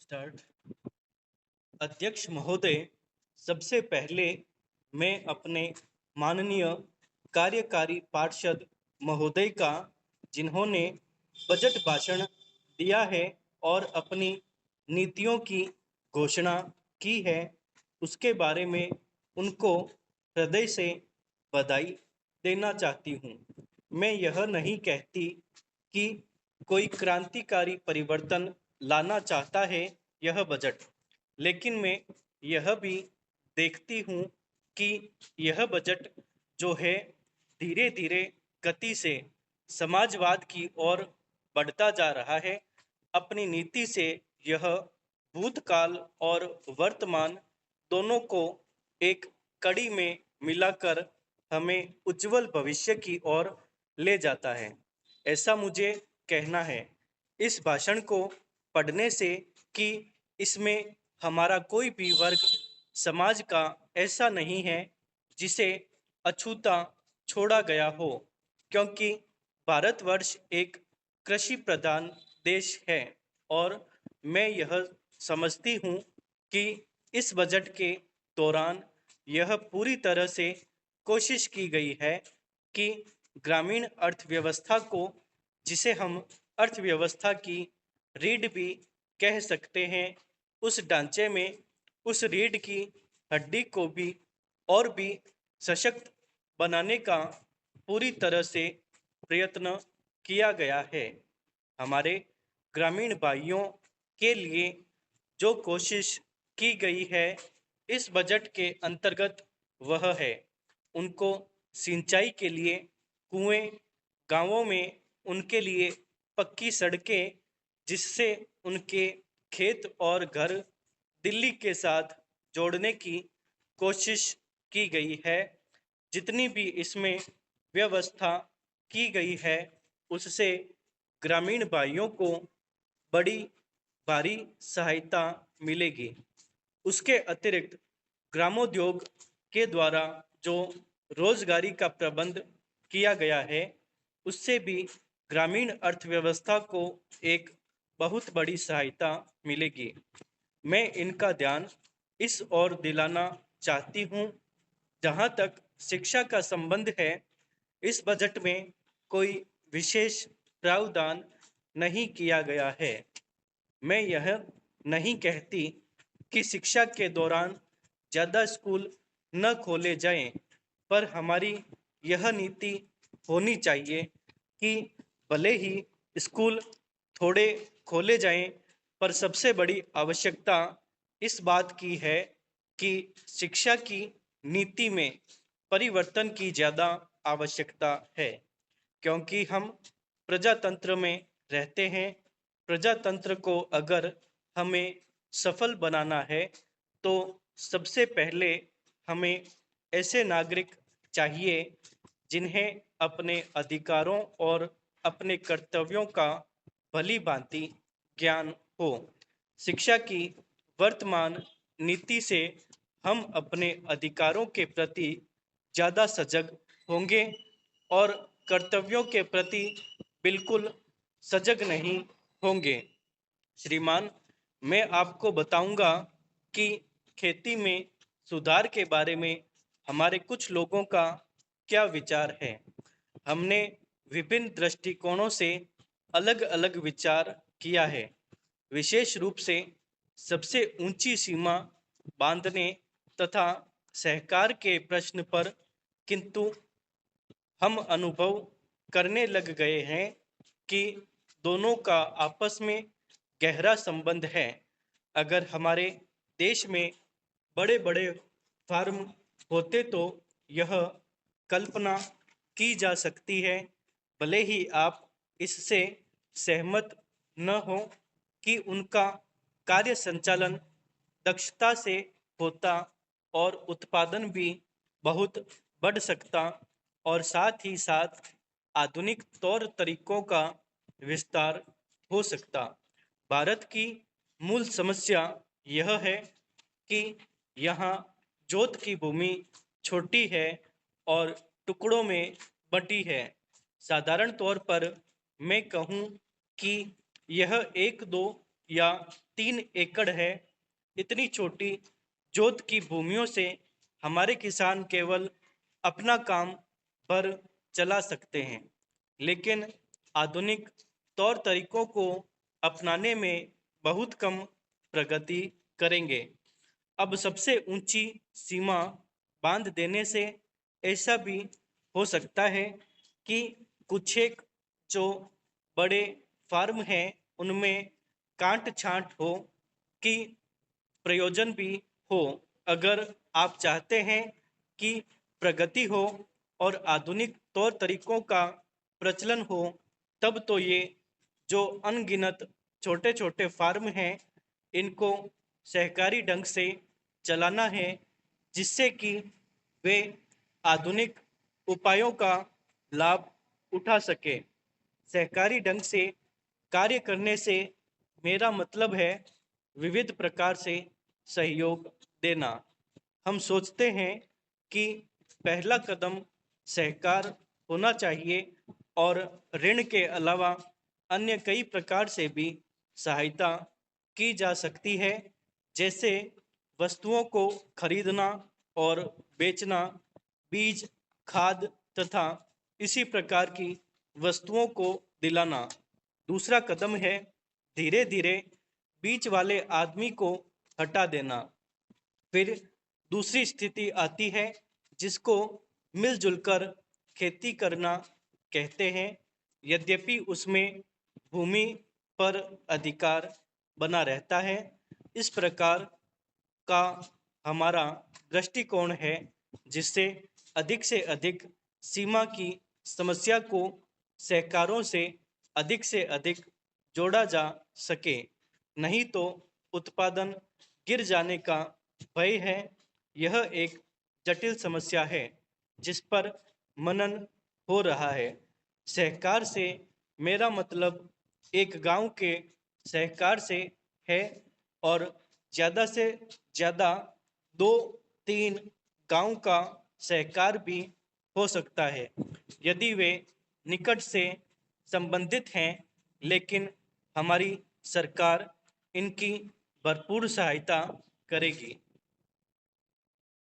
Start. अध्यक्ष महोदय, सबसे पहले मैं अपने माननीय कार्यकारी पार्षद महोदय का, जिन्होंने बजट भाषण दिया है और अपनी नीतियों की घोषणा की है, उसके बारे में उनको हृदय से बधाई देना चाहती हूँ। मैं यह नहीं कहती कि कोई क्रांतिकारी परिवर्तन लाना चाहता है यह बजट, लेकिन मैं यह भी देखती हूँ कि यह बजट जो है धीरे धीरे गति से समाजवाद की ओर बढ़ता जा रहा है। अपनी नीति से यह भूतकाल और वर्तमान दोनों को एक कड़ी में मिलाकर हमें उज्जवल भविष्य की ओर ले जाता है, ऐसा मुझे कहना है। इस भाषण को पढ़ने से कि इसमें हमारा कोई भी वर्ग समाज का ऐसा नहीं है जिसे अछूता छोड़ा गया हो, क्योंकि भारतवर्ष एक कृषि प्रधान देश है और मैं यह समझती हूँ कि इस बजट के दौरान यह पूरी तरह से कोशिश की गई है कि ग्रामीण अर्थव्यवस्था को, जिसे हम अर्थव्यवस्था की रीढ़ भी कह सकते हैं, उस ढांचे में उस रीढ़ की हड्डी को भी और भी सशक्त बनाने का पूरी तरह से प्रयत्न किया गया है। हमारे ग्रामीण भाइयों के लिए जो कोशिश की गई है इस बजट के अंतर्गत, वह है उनको सिंचाई के लिए कुएं, गांवों में उनके लिए पक्की सड़कें, जिससे उनके खेत और घर दिल्ली के साथ जोड़ने की कोशिश की गई है। जितनी भी इसमें व्यवस्था की गई है उससे ग्रामीण भाइयों को बड़ी भारी सहायता मिलेगी। उसके अतिरिक्त ग्रामोद्योग के द्वारा जो रोजगारी का प्रबंध किया गया है उससे भी ग्रामीण अर्थव्यवस्था को एक बहुत बड़ी सहायता मिलेगी। मैं इनका ध्यान इस ओर दिलाना चाहती हूँ। जहाँ तक शिक्षा का संबंध है, इस बजट में कोई विशेष प्रावधान नहीं किया गया है। मैं यह नहीं कहती कि शिक्षा के दौरान ज़्यादा स्कूल न खोले जाएं, पर हमारी यह नीति होनी चाहिए कि भले ही स्कूल थोड़े खोले जाएं, पर सबसे बड़ी आवश्यकता इस बात की है कि शिक्षा की नीति में परिवर्तन की ज़्यादा आवश्यकता है, क्योंकि हम प्रजातंत्र में रहते हैं। प्रजातंत्र को अगर हमें सफल बनाना है तो सबसे पहले हमें ऐसे नागरिक चाहिए जिन्हें अपने अधिकारों और अपने कर्तव्यों का भली भांति ज्ञान हो। शिक्षा की वर्तमान नीति से हम अपने अधिकारों के प्रति ज़्यादा सजग होंगे और कर्तव्यों के प्रति बिल्कुल सजग नहीं होंगे। श्रीमान, मैं आपको बताऊंगा कि खेती में सुधार के बारे में हमारे कुछ लोगों का क्या विचार है। हमने विभिन्न दृष्टिकोणों से अलग अलग विचार किया है, विशेष रूप से सबसे ऊंची सीमा बांधने तथा सहकार के प्रश्न पर, किंतु हम अनुभव करने लग गए हैं कि दोनों का आपस में गहरा संबंध है। अगर हमारे देश में बड़े बड़े फार्म होते तो यह कल्पना की जा सकती है, भले ही आप इससे सहमत न हो, कि उनका कार्य संचालन दक्षता से होता और उत्पादन भी बहुत बढ़ सकता और साथ ही साथ आधुनिक तौर तरीकों का विस्तार हो सकता। भारत की मूल समस्या यह है कि यहाँ जोत की भूमि छोटी है और टुकड़ों में बटी है। साधारण तौर पर मैं कहूँ कि यह एक दो या 3 एकड़ है, इतनी छोटी जोत की भूमियों से हमारे किसान केवल अपना काम पर चला सकते हैं, लेकिन आधुनिक तौर तरीकों को अपनाने में बहुत कम प्रगति करेंगे। अब सबसे ऊंची सीमा बांध देने से ऐसा भी हो सकता है कि कुछ एक जो बड़े फार्म हैं उनमें काट छांट हो कि प्रयोजन भी हो। अगर आप चाहते हैं कि प्रगति हो और आधुनिक तौर तरीकों का प्रचलन हो, तब तो ये जो अनगिनत छोटे छोटे फार्म हैं इनको सहकारी ढंग से चलाना है, जिससे कि वे आधुनिक उपायों का लाभ उठा सके। सहकारी ढंग से कार्य करने से मेरा मतलब है विविध प्रकार से सहयोग देना। हम सोचते हैं कि पहला कदम सहकार होना चाहिए और ऋण के अलावा अन्य कई प्रकार से भी सहायता की जा सकती है, जैसे वस्तुओं को खरीदना और बेचना, बीज, खाद तथा इसी प्रकार की वस्तुओं को दिलाना। दूसरा कदम है धीरे धीरे बीच वाले आदमी को हटा देना। फिर दूसरी स्थिति आती है जिसको मिलजुल कर खेती करना कहते हैं, यद्यपि उसमें भूमि पर अधिकार बना रहता है। इस प्रकार का हमारा दृष्टिकोण है, जिससे अधिक से अधिक सीमा की समस्या को सहकारों से अधिक जोड़ा जा सके। नहीं तो उत्पादन गिर जाने का भय है। यह एक जटिल समस्या है जिस पर मनन हो रहा है। सहकार से मेरा मतलब एक गांव के सहकार से है और ज़्यादा से ज़्यादा 2-3 गांव का सहकार भी हो सकता है, यदि वे निकट से संबंधित हैं, लेकिन हमारी सरकार इनकी भरपूर सहायता करेगी।